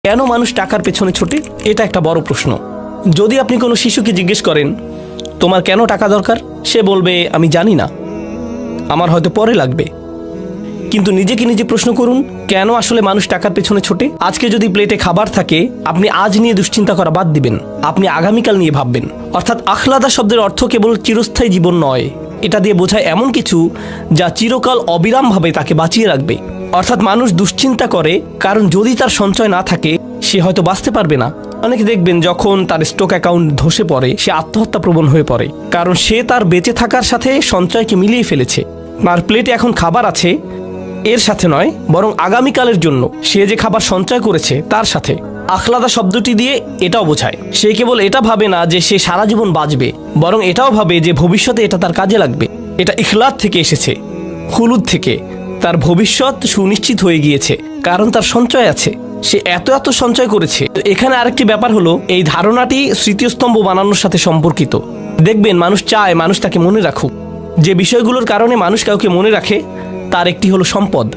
কেন মানুষ টাকার পেছনে ছোটে? এটা একটা বড় প্রশ্ন। যদি আপনি কোনো শিশুকে জিজ্ঞেস করেন তোমার কেন টাকা দরকার, সে বলবে আমি জানি না, আমার হয়তো পরে লাগবে। কিন্তু নিজেকে নিজে প্রশ্ন করুন, কেন আসলে মানুষ টাকার পেছনে ছোটে? আজকে যদি প্লেটে খাবার থাকে, আপনি আজ নিয়ে দুশ্চিন্তা করা বাদ দিবেন, আপনি আগামীকাল নিয়ে ভাববেন। অর্থাৎ আখলাদা শব্দের অর্থ কেবল চিরস্থায়ী জীবন নয়, এটা দিয়ে বোঝায় এমন কিছু যা চিরকাল অবিরামভাবে তাকে বাঁচিয়ে রাখবে। অর্থাৎ মানুষ দুশ্চিন্তা করে কারণ যদি তার সঞ্চয় না থাকে সে হয়তো বাঁচতে পারবে না। অনেকে দেখবেন যখন তার স্টক অ্যাকাউন্ট ধসে পড়ে সে আত্মহত্যা প্রবণ হয়ে পড়ে, কারণ সে তার বেঁচে থাকার সাথে সঞ্চয়কে মিলিয়ে ফেলেছে। তার প্লেটে এখন খাবার আছে এর সাথে নয়, বরং আগামীকালের জন্য সে যে খাবার সঞ্চয় করেছে তার সাথে। আখলাদা শব্দটি দিয়ে এটাও বোঝায় সে কেবল এটা ভাবে না যে সে সারা জীবন বাঁচবে, বরং এটাও ভাবে যে ভবিষ্যতে এটা তার কাজে লাগবে। এটা ইখলাদ থেকে এসেছে, খুলুদ থেকে। তার ভবিষ্যৎ সুনিশ্চিত হয়ে গিয়েছে কারণ তার সঞ্চয় আছে, সে এত এত সঞ্চয় করেছে। এখানে আরেকটি ব্যাপার হলো, এই ধারণাটি স্মৃতিস্তম্ভ বানানোর সাথে সম্পর্কিত। দেখবেন মানুষ চায় মানুষ তাকে মনে রাখুক। যে বিষয়গুলোর কারণে মানুষ কাউকে মনে রাখে তার একটি হলো সম্পদ।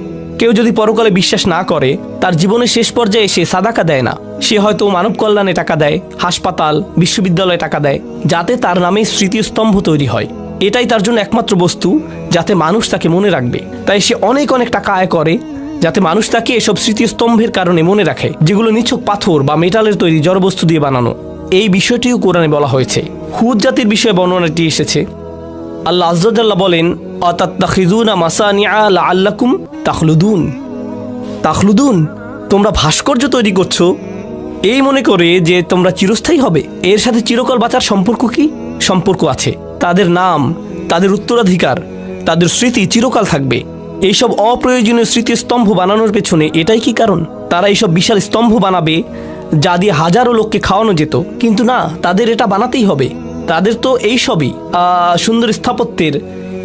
কেউ যদি পরকালে বিশ্বাস না করে, তার জীবনের শেষ পর্যায়ে সে সাদাকা দেয় না, সে হয়তো মানব কল্যাণে টাকা দেয়, হাসপাতাল বিশ্ববিদ্যালয়ে টাকা দেয়, যাতে তার নামে স্মৃতিস্তম্ভ তৈরি হয়। এটাই তার জন্য একমাত্র বস্তু যাতে মানুষ তাকে মনে রাখবে। তাই সে অনেক অনেক টাকা আয় করে যাতে মানুষ তাকে এসব স্মৃতিস্তম্ভের কারণে মনে রাখে, যেগুলো নিছক পাথর বা মেটালের তৈরি জড়বস্তু দিয়ে বানানো। এই বিষয়টিও কোরআনে বলা হয়েছে। হুদ জাতির বিষয়ে বর্ণনাটি এসেছে। আল্লাহ আযজা ওয়াজাল্লা বলেন, আতাত্তাখিযুনা মাসানিআ লাআল্লাকুম তাখলুদুন। তাখলুদুন, তোমরা ভাস্কর্য তৈরি করছো এই মনে করে যে তোমরা চিরস্থায়ী হবে। এর সাথে চিরকাল বাঁচার সম্পর্ক কি? সম্পর্ক আছে। তাদের নাম, তাদের উত্তরাধিকার, তাদের স্মৃতি চিরকাল থাকবে। এইসব অপ্রয়োজনীয় স্মৃতিস্তম্ভ বানানোর পেছনে এটাই কি কারণ? তারা এইসব বিশাল স্তম্ভ বানাবে যা দিয়ে হাজারো লোককে খাওয়ানো যেত, কিন্তু না, তাদের এটা বানাতেই হবে। তাদের তো এইসবই সুন্দর স্থাপত্যের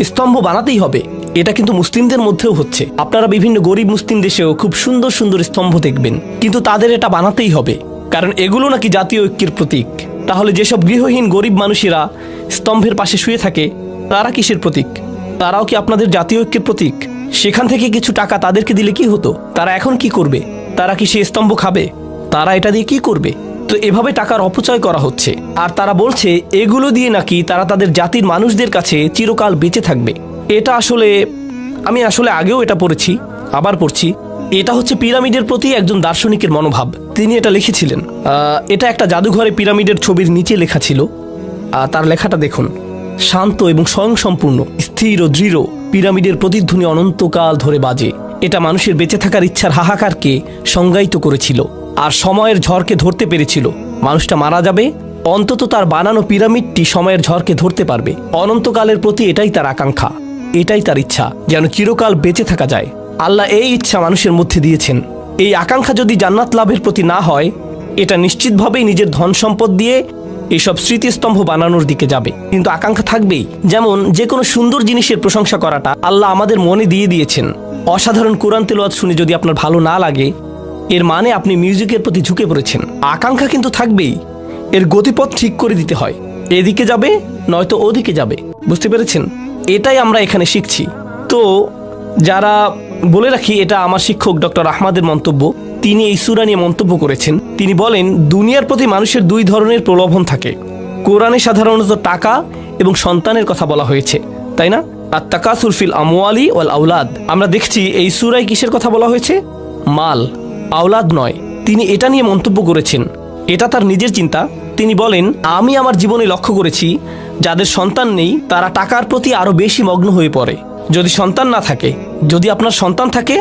স্তম্ভ বানাতেই হবে। এটা কিন্তু মুসলিমদের মধ্যেও হচ্ছে। আপনারা বিভিন্ন গরিব মুসলিম দেশেও খুব সুন্দর সুন্দর স্তম্ভ দেখবেন, কিন্তু তাদের এটা বানাতেই হবে, কারণ এগুলো নাকি জাতীয় ঐক্যের প্রতীক। তাহলে যেসব গৃহহীন গরিব মানুষেরা স্তম্ভের পাশে শুয়ে থাকে তারা কিসের প্রতীক? তারাও কি আপনাদের জাতীয় ঐক্যের প্রতীক? সেখান থেকে কিছু টাকা তাদেরকে দিলে কি হতো? তারা এখন কি করবে? তারা কি সে স্তম্ভ খাবে? তারা এটা দিয়ে কি করবে? তো এভাবে টাকার অপচয় করা হচ্ছে। আর তারা বলছে এগুলো দিয়ে নাকি তারা তাদের জাতির মানুষদের কাছে চিরকাল বেঁচে থাকবে। এটা আসলে আমি আগেও এটা পড়েছি, আবার পড়ছি। এটা হচ্ছে পিরামিডের প্রতি একজন দার্শনিকের মনোভাব। তিনি এটা লিখেছিলেন। এটা একটা জাদুঘরে পিরামিডের ছবির নিচে লেখা ছিল। তার লেখাটা দেখুন, শান্ত এবং স্বয়ংসম্পূর্ণ, স্থির ও দৃঢ় পিরামিডের প্রতিধ্বনি অনন্তকাল ধরে বাজে। এটা মানুষের বেঁচে থাকার ইচ্ছার হাহাকারকে সংজ্ঞায়িত করেছিল আর সময়ের ঝড়কে ধরতে পেরেছিল। মানুষটা মারা যাবে, অন্তত তার বানানো পিরামিডটি সময়ের ঝড়কে ধরতে পারবে। অনন্তকালের প্রতি এটাই তার আকাঙ্ক্ষা, এটাই তার ইচ্ছা, যেন চিরকাল বেঁচে থাকা যায়। আল্লাহ এই ইচ্ছা মানুষের মধ্যে দিয়েছেন। এই আকাঙ্ক্ষা যদি জান্নাত লাভের প্রতি না হয়, এটা নিশ্চিতভাবেই নিজের ধন সম্পদ দিয়ে এইসব স্মৃতিস্তম্ভ বানানোর দিকে যাবে। কিন্তু আকাঙ্ক্ষা থাকবেই। যেমন যে কোনো সুন্দর জিনিসের প্রশংসা করাটা আল্লাহ আমাদের মনে দিয়ে দিয়েছেন। অসাধারণ কোরআন তেলাওয়াত শুনে যদি আপনার ভালো না লাগে, এর মানে আপনি মিউজিকের প্রতি ঝুঁকে পড়েছেন। আকাঙ্ক্ষা কিন্তু থাকবেই, এর গতিপথ ঠিক করে দিতে হয়। এদিকে যাবে নয়তো ওদিকে যাবে। বুঝতে পেরেছেন? এটাই আমরা এখানে শিখছি। তো যারা, বলে রাখি, এটা আমার শিক্ষক ডক্টর আহমদের মন্তব্য। তিনি এই সূরা নিয়ে মন্তব্য করেছেন। তিনি বলেন, দুনিয়ার প্রতি মানুষের দুই ধরনের প্রলোভন থাকে। কোরআনে সাধারণত টাকা এবং সন্তানের কথা বলা হয়েছে, তাই না? আত-তাকাসুর ফিল আমওয়ালি ওয়াল আওলাদ। আমরা দেখছি এই সূরায় কিসের কথা বলা হয়েছে? মাল, আওলাদ নয়। তিনি এটা নিয়ে মন্তব্য করেছেন, এটা তার নিজের চিন্তা। তিনি বলেন, আমি আমার জীবনে লক্ষ্য করেছি যাদের সন্তান নেই তারা টাকার প্রতি আরো বেশি মগ্ন হয়ে পড়ে। যদি সন্তান না থাকে, যদি আপনার সন্তান থাকে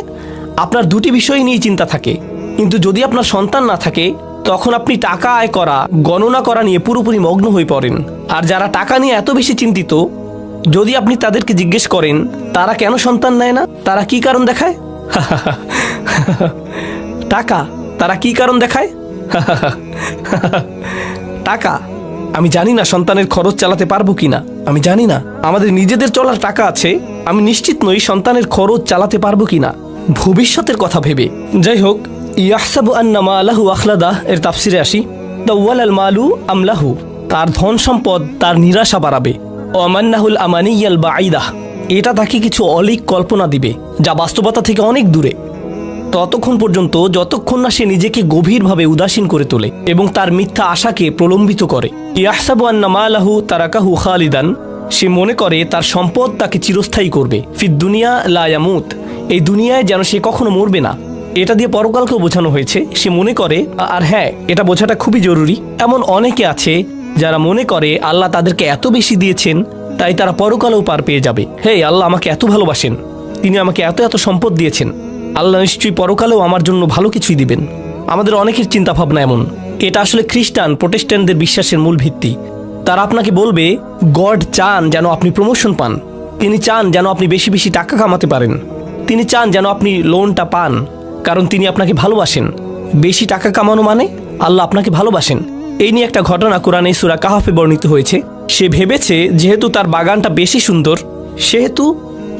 আপনার দুটি বিষয় নিয়ে চিন্তা থাকে, কিন্তু যদি আপনার সন্তান না থাকে তখন আপনি টাকা আয় করা, গণনা করা নিয়ে পুরোপুরি মগ্ন হয়ে পড়েন। আর যারা টাকা নিয়ে এত বেশি চিন্তিত, যদি আপনি তাদেরকে জিজ্ঞেস করেন তারা কেন সন্তান নেয় না, তারা কি কারণ দেখায়? টাকা। তারা কি কারণ দেখায়? টাকা। আমি জানি না সন্তানের খরচ চালাতে পারবো কিনা, আমি জানি না। আমাদের নিজেদের চলার টাকা আছে, আমি নিশ্চিত নই সন্তানের খরচ চালাতে পারবো কিনা, ভবিষ্যতের কথা ভেবে। যাই হোক, ইয়াহসাবু আন্না মালাহু আখলাদা এর তাফসিরে আসি। তাওয়ালাল মালু আমলাহু, তার ধন সম্পদ তার নিরাশা বাড়াবে। ওয়ামান্নাহুল আমানিয়াল বাঈদা, এটা তাকে কিছু অলিক কল্পনা দিবে যা বাস্তবতা থেকে অনেক দূরে। ততক্ষণ পর্যন্ত যতক্ষণ না সে নিজেকে গভীরভাবে উদাসীন করে তোলে এবং তার মিথ্যা আশাকে প্রলম্বিত করে। ইয়াহসাবু আন্না মালাহু তারাকাহু খালিদান, সে মনে করে তার সম্পদ তাকে চিরস্থায়ী করবে। ফিদ দুনিয়া লা ইয়ামুত, এই দুনিয়ায় যেন সে কখনো মরবে না। এটা দিয়ে পরকালকেও বোঝানো হয়েছে। সে মনে করে, আর হ্যাঁ, এটা বোঝাটা খুবই জরুরি, এমন অনেকে আছে যারা মনে করে আল্লাহ তাদেরকে এত বেশি দিয়েছেন তাই তারা পরকালেও পার পেয়ে যাবে। হে আল্লাহ আমাকে এত ভালোবাসেন, তিনি আমাকে এত এত সম্পদ দিয়েছেন, আল্লাহ নিশ্চয়ই পরকালেও আমার জন্য ভালো কিছুই দিবেন। আমাদের অনেকের চিন্তা ভাবনা এমন। এটা আসলে খ্রিস্টান প্রোটেস্ট্যান্টদের বিশ্বাসের মূল ভিত্তি। তারা আপনাকে বলবে গড চান যেন আপনি প্রমোশন পান, তিনি চান যেন আপনি বেশি বেশি টাকা কামাতে পারেন, তিনি চান যেন আপনি লোনটা পান, কারণ তিনি আপনাকে ভালোবাসেন। বেশি টাকা কামানো মানে আল্লাহ আপনাকে ভালোবাসেন। এই নিয়ে একটা ঘটনা কোরআনে সূরা কাহফে বর্ণিত হয়েছে। সে ভেবেছে যেহেতু তার বাগানটা বেশি সুন্দর সেহেতু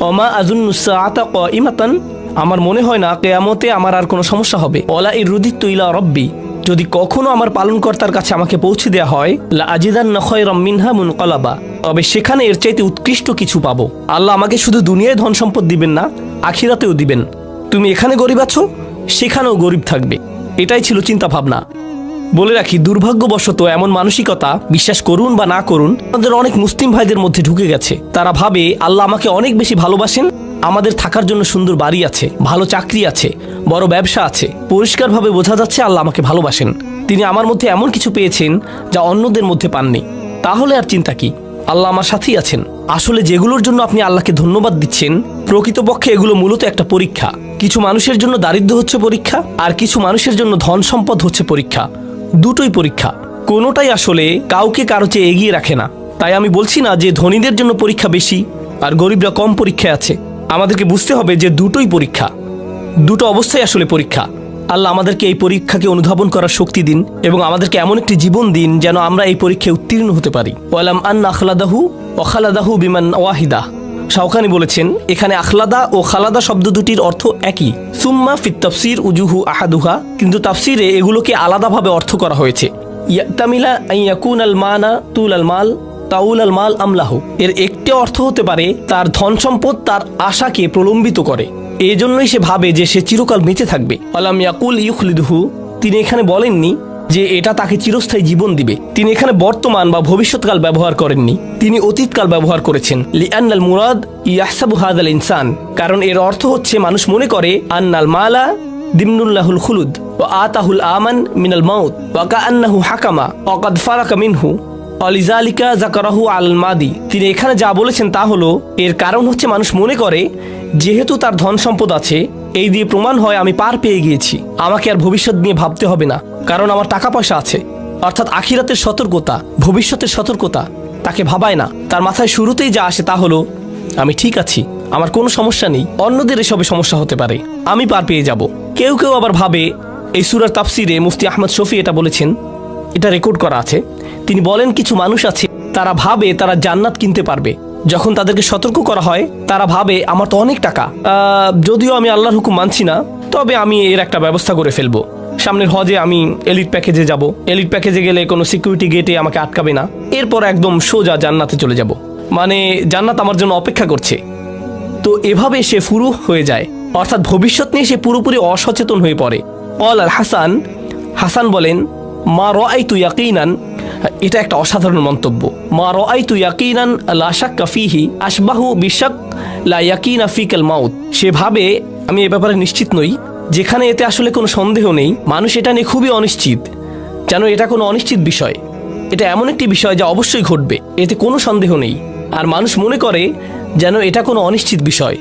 অমা আযুন্নু সাআতা কাইমাতান, আমার মনে হয় না কিয়ামতে আমার আর কোনো সমস্যা হবে। ওয়ালা ইরুদিতু ইলা রাব্বি, যদি কখনো আমার পালনকর্তার কাছে আমাকে পৌঁছে দেওয়া হয়, লা আজিদান্না খায়রাম মিনহা মুনকালাবা, তবে সেখানে এর চাইতে উৎকৃষ্ট কিছু পাবো। আল্লাহ আমাকে শুধু দুনিয়ায় ধন সম্পদ দিবেন না, আখিরাতেও দিবেন। তুমি এখানে গরিব আছো, সেখানেও গরিব থাকবে। এটাই ছিল চিন্তা ভাবনা। বলে রাখি, দুর্ভাগ্যবশত এমন মানসিকতা, বিশ্বাস করুন বা না করুন, আমাদের অনেক মুসলিম ভাইদের মধ্যে ঢুকে গেছে। তারা ভাবে আল্লাহ আমাকে অনেক বেশি ভালোবাসেন, আমাদের থাকার জন্য সুন্দর বাড়ি আছে, ভালো চাকরি আছে, বড় ব্যবসা আছে, পরিষ্কারভাবে বোঝা যাচ্ছে আল্লাহ আমাকে ভালোবাসেন, তিনি আমার মধ্যে এমন কিছু পেয়েছেন যা অন্যদের মধ্যে পাননি। তাহলে আর চিন্তা কি, আল্লাহ আমার সাথেই আছেন। আসলে যেগুলোর জন্য আপনি আল্লাহকে ধন্যবাদ দিচ্ছেন, প্রকৃতপক্ষে এগুলো মূলত একটা পরীক্ষা। কিছু মানুষের জন্য দারিদ্র্য হচ্ছে পরীক্ষা, আর কিছু মানুষের জন্য ধন সম্পদ হচ্ছে পরীক্ষা। দুটোই পরীক্ষা, কোনোটাই আসলে কাউকে কারো চেয়ে এগিয়ে রাখে না। তাই আমি বলছি না যে ধনীদের জন্য পরীক্ষা বেশি আর গরিবরা কম পরীক্ষায় আছে। আমাদেরকে বুঝতে হবে যে দুটোই পরীক্ষা, দুটো অবস্থায় আসলে পরীক্ষা। আল্লাহ আমাদেরকে এই পরীক্ষাকে অনুধাবন করার শক্তি দিন এবং আমাদেরকে এমন একটি জীবন দিন যেন আমরা এই পরীক্ষায় উত্তীর্ণ হতে পারি। ওয়ালাম আন্না আখলাদাহু ওয়া খালাদাহু বিমান ওয়াহিদা, শাওকানি বলেছেন এখানে আখলাদা ও খালাদা শব্দ দুটির অর্থ একই। সুম্মা ফিত তাফসির উজুহু আহাদুহা, কিন্তু তাফসিরে এগুলোকে আলাদাভাবে অর্থ করা হয়েছে। ইয়াতামিলা আন ইয়াকুনাল মানা তুলাল মাল তাউলাল মাল আমলাহু, এর একটি অর্থ হতে পারে তার ধন সম্পদ তার আশাকে প্রলম্বিত করে, এজন্যই সে ভাবে যে সে চিরকাল বেঁচে থাকবে। আলাম ইয়াকুল ইউখলিদহু, তিনি এখানে বলেননি যে এটা তাকে চিরস্থায়ী জীবন দিবে। তিনি এখানে বর্তমান বা ভবিষ্যৎকাল ব্যবহার করেননি, তিনি অতীতকাল ব্যবহার করেছেন। লিআন্নাল মুরাদ ইয়াহসাবু হাদাল ইনসান, কারণ এর অর্থ হচ্ছে মানুষ মনে করে আন্নাল মালা দিমনুল্লাহুল খুলুদ ওয়া আতাহুল আমান মিনাল মাউত ওয়া কাআন্নাহু হাকামা ওয়া কাদ ফারাকা মিনহু অলিজালিকা জাকারাহু আল মাদি। তিনি এখানে যা বলেছেন তা হলো, এর কারণ হচ্ছে মানুষ মনে করে যেহেতু তার ধন সম্পদ আছে, এই দিয়ে প্রমাণ হয় আমি পার পেয়ে গিয়েছি, আমাকে আর ভবিষ্যৎ নিয়ে ভাবতে হবে না, কারণ আমার টাকা পয়সা আছে। অর্থাৎ আখিরাতের সতর্কতা, ভবিষ্যতের সতর্কতা তাকে ভাবায় না। তার মাথায় শুরুতেই যা আসে তা হলো আমি ঠিক আছি, আমার কোনো সমস্যা নেই, অন্যদের এসবে সমস্যা হতে পারে, আমি পার পেয়ে যাব। কেউ কেউ আবার ভাবে, এই সূরার তাফসিরে মুফতি আহমদ শফি এটা বলেছেন, এটা রেকর্ড করা আছে। তিনি বলেন কিছু মানুষ আছে তারা ভাবে তারা জান্নাত কিনতে পারবে। যখন তাদেরকে সতর্ক করা হয় তারা ভাবে আমার তো অনেক টাকা, যদিও আমি আল্লাহর হুকুম মানছি না, তবে আমি এর একটা ব্যবস্থা করে ফেলবো। সামনের হজে আমি এলিট প্যাকেজে যাব, এলিট প্যাকেজে গেলে কোনো সিকিউরিটি গেটে আমাকে আটকাবে না, এরপর একদম সোজা জান্নাতে চলে যাব, মানে জান্নাত আমার জন্য অপেক্ষা করছে। তো এভাবে সে ফুরু হয়ে যায়, অর্থাৎ ভবিষ্যৎ নিয়ে সে পুরোপুরি অসচেতন হয়ে পড়ে। অল আল হাসান, হাসান বলেন মা রাআইতু ইয়াকিনান, এটা একটা অসাধারণ মন্তব্য। মা রাআইতু ইয়াকিনান লা শাক্কা ফীহি আশবাহু বিশাক লা ইয়াকিনা ফিকাল মাউত, সে ভাবে আমি এ ব্যাপারে নিশ্চিত নই, যেখানে এতে আসলে কোনো সন্দেহ নেই। মানুষ এটা নিয়ে খুবই অনিশ্চিত, যেন এটা কোনো অনিশ্চিত বিষয়। এটা এমন একটি বিষয় যা অবশ্যই ঘটবে, এতে কোনো সন্দেহ নেই। আর মানুষ মনে করে যেন এটা কোনো অনিশ্চিত বিষয়,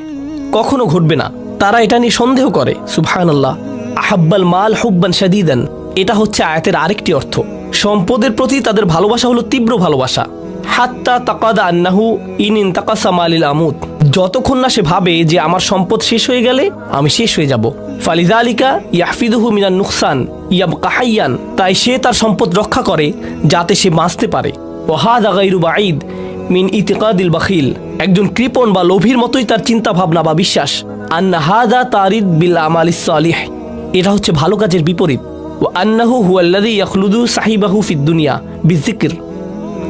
কখনো ঘটবে না, তারা এটা নিয়ে সন্দেহ করে। সুবহানাল্লাহ। আহাব্বাল মাল হুব্বান শাদীদান, এটা হচ্ছে আয়াতের আরেকটি অর্থ। সম্পদের প্রতি তাদের ভালোবাসা হলো তীব্র ভালোবাসা। হাত্তা তাকাদা আন্নাহু ইন ইনতাকাসা মালিল আমুত, যতক্ষণ না সে ভাবে যে আমার সম্পদ শেষ হয়ে গেলে আমি শেষ হয়ে যাব। ফালিযালিকা ইয়াহফিদুহু মিনান নুকসান ইয়াবকা হাইয়ান, তাই সে তার সম্পদ রক্ষা করে যাতে সে বাঁচতে পারে। ওয়া হাযা গায়রু বাঈদ মিন ইতিকাদিল বাখিল, একজন কৃপণ বা লোভীর মতোই তার চিন্তা ভাবনা বা বিশ্বাস। আন্না হাযা তারিদ বিল আমালিস সালিহ, এটা হচ্ছে ভালো কাজের বিপরীত। ওয়া আন্নাহু হুয়াল্লাযী ইয়াখলুদু সাহিবাহু ফিদ দুনিয়া বিযিকর,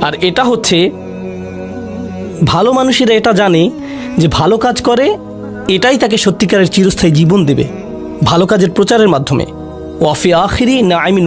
আর এটা হচ্ছে ভালো মানুষেরা এটা জানে যে ভালো কাজ করে এটাই তাকে সত্যিকারের চিরস্থায়ী জীবন দেবে। ভালো কাজের প্রচারের মাধ্যমে। ওয়াফি আখিরি নাইমিন